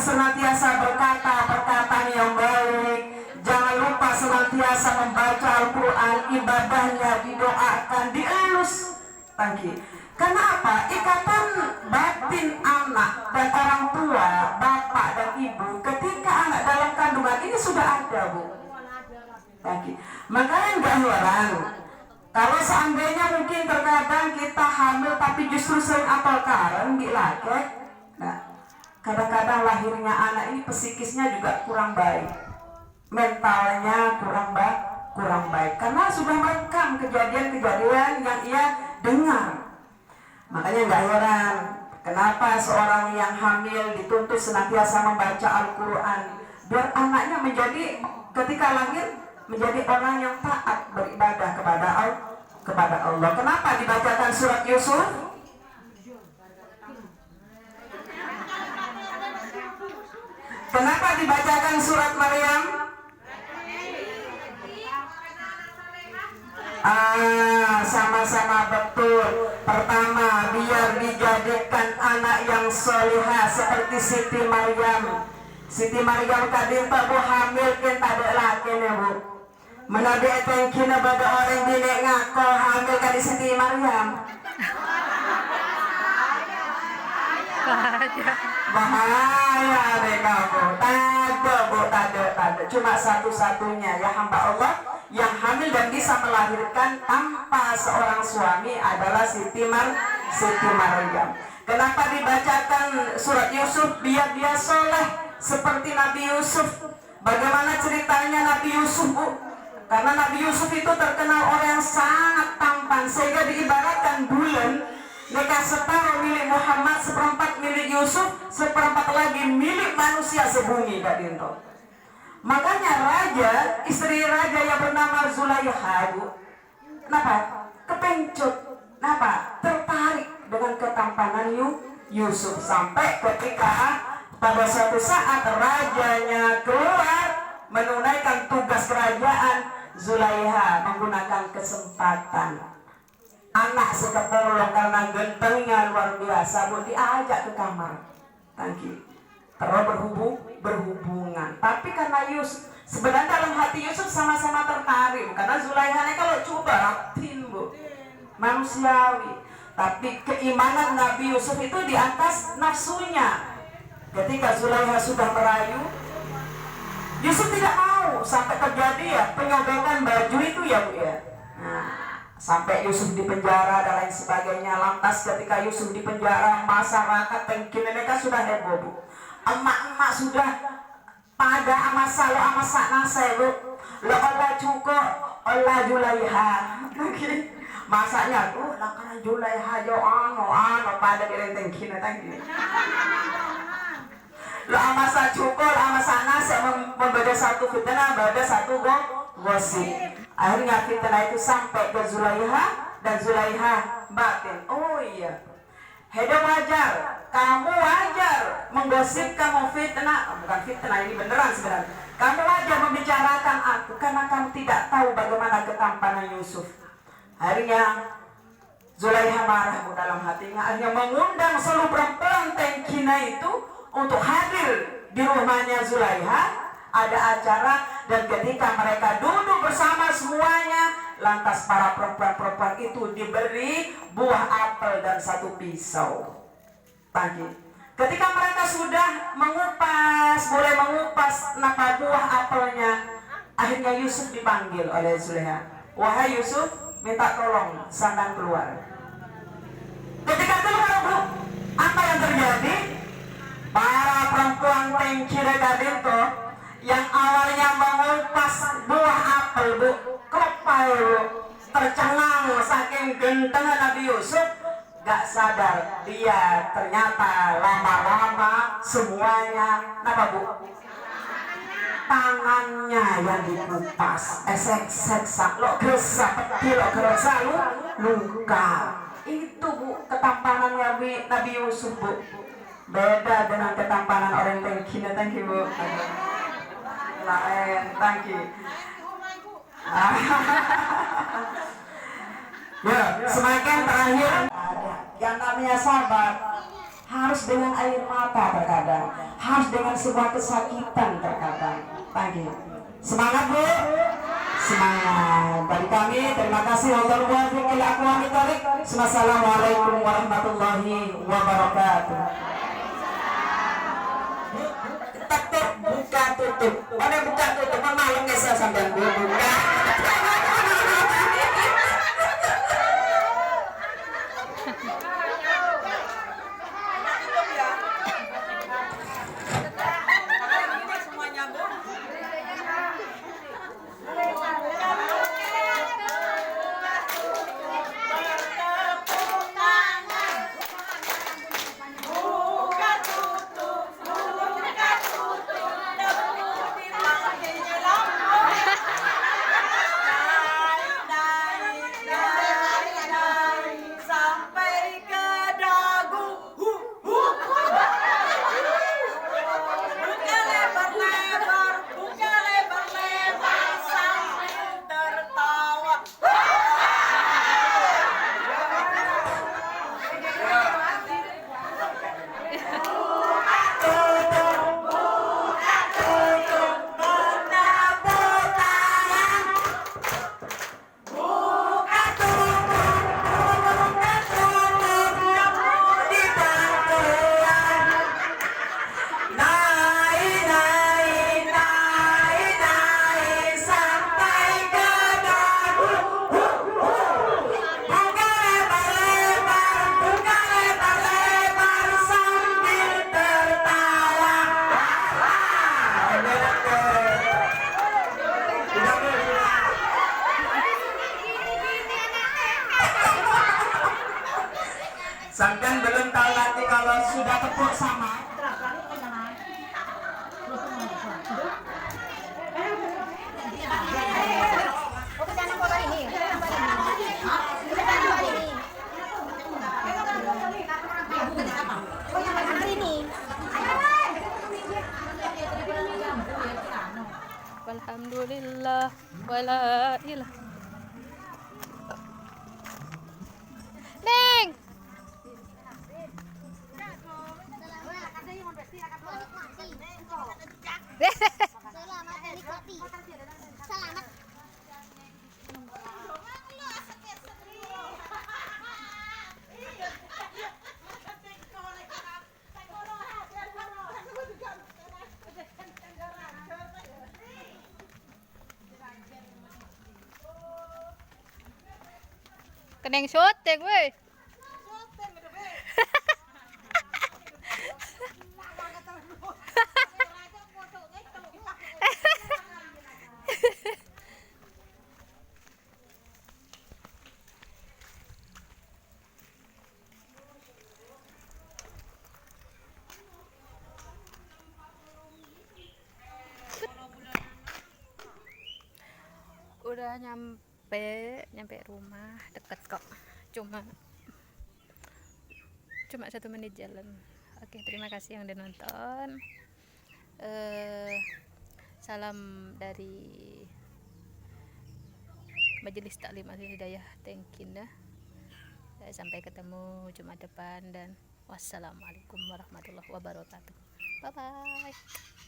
senantiasa berkata perkataan yang baik. Jangan lupa senantiasa membaca Al-Quran, ibadahnya didoakan, dielus. Karena apa? Ikatan batin anak dan orang tua, bapak dan ibu, ketika anak dalam kandungan ini sudah ada, Bu. Makanya nggak heran kalau seandainya mungkin terkadang kita hamil tapi justru sering apal karen di laki. Nah, kadang-kadang lahirnya anak ini psikisnya juga kurang baik, mentalnya kurang baik karena sudah merekam kejadian-kejadian yang ia dengar. Makanya nggak heran kenapa seorang yang hamil dituntut senantiasa membaca Al-Quran biar anaknya menjadi ketika lahir menjadi orang yang taat beribadah kepada Allah. Kenapa dibacakan surat Yusuf? Kenapa dibacakan surat Maryam? Sama-sama betul. Pertama, biar dijadikan anak yang solihah seperti Siti Maryam. Siti Maryam kadin tak bu hamil kan tak ada laki nih bu. Menabi eteng kina pada orang bini ngako hamil kali Siti Maryam. Bahaya deh kamu. Tade. Cuma satu-satunya ya hamba Allah yang hamil dan bisa melahirkan tanpa seorang suami adalah Siti Maryam. Kenapa dibacakan surat Yusuf? Biar dia soleh seperti Nabi Yusuf. Bagaimana ceritanya Nabi Yusuf, Bu? Karena Nabi Yusuf itu terkenal orang yang sangat tampan sehingga diibaratkan bulan. Mereka separuh milik Muhammad, seperempat milik Yusuf, seperempat lagi milik manusia sebumi, Kak Dinto. Makanya istri raja yang bernama Zulaiha, Bu, kenapa? Kepencut, kenapa? Tertarik dengan ketampanan Yusuf sampai ketika pada suatu saat rajanya keluar menunaikan tugas kerajaan, Zulaiha menggunakan kesempatan anak sekepolong karena gentengnya luar biasa, Bu, diajak ke kamar. Terus berhubungan. Tapi karena Yusuf, sebenarnya dalam hati Yusuf sama-sama tertarik. Karena Zulaiha kalau coba ratin, Bu, manusiawi. Tapi keimanan Nabi Yusuf itu di atas nafsunya. Ketika Zulaiha sudah merayu, Yusuf tidak mau sampai terjadi ya penyobekan baju itu ya, Bu ya. Nah, sampai Yusuf di penjara dan lain sebagainya. Lantas ketika Yusuf di penjara, masyarakat tengkin mereka sudah heboh, Bu. Emak-emak sudah pada amasa nase, Bu. Lo olah cukup, olah Zulaiha. Masanya tuh, lah karena Zulaiha jo ano pada direnteng kina tangki. Lo amasa cukup, amasa nase membeda satu fitnah, beda satu gosip. Akhirnya fitnah itu sampai ke Zulaiha dan Zulaiha batin. Oh iya, Hedo wajar, kamu wajar menggosip, kamu fitnah, bukan fitnah ini beneran sebenarnya. Kamu wajar membicarakan aku karena kamu tidak tahu bagaimana ketampanan Yusuf. Akhirnya Zulaiha marah dalam hatinya, akhirnya mengundang seluruh perempuan tengkina itu untuk hadir di rumahnya Zulaiha. Ada acara dan ketika mereka duduk bersama semuanya, lantas para perempuan-perempuan itu diberi buah apel dan satu pisau. Ketika mereka sudah mulai mengupas napa buah apelnya, akhirnya Yusuf dipanggil oleh Zulaiha. Wahai Yusuf, minta tolong sandang keluar. Ketika keluar, Bu, apa yang terjadi? Para perempuan tengkire gadinto yang awalnya mengupas buah apel, Bu, kepai, Bu, tercengang saking gentengnya Nabi Yusuf, gak sadar dia ternyata lama-lama semuanya apa, Bu? Tangannya yang dikupas, esek-seksa, lo gerasa peti, lo gerasa luka. Itu, Bu, ketampanan Nabi Yusuf, Bu. Beda dengan ketampanan orang tengkina, thank you, Bu. Lain, thank you. Ya, semakin terakhir ada yang namanya sabar. harus dengan air mata terkadang, harus dengan sebuah kesakitan terkadang. Pagi. Semangat Bu. Semangat. Dari kami terima kasih. Wassalamualaikum warahmatullahi wabarakatuh. Tutup, buka tutup. Ada buka tutup. Malamnya saya sampai buka. Sampai belum tahu nanti kalau sudah tepuk sama. Alhamdulillah wala ilah. Neng. Selamat menikmati. Selamat. Keneng syuting weh. Udah nyampe rumah, deket kok, cuma 1 menit jalan. Oke, terima kasih yang udah nonton. Salam dari Majelis Taklim Al-Hidayah Tengkinda. Sampai ketemu Jumat depan dan wassalamualaikum warahmatullahi wabarakatuh. Bye bye.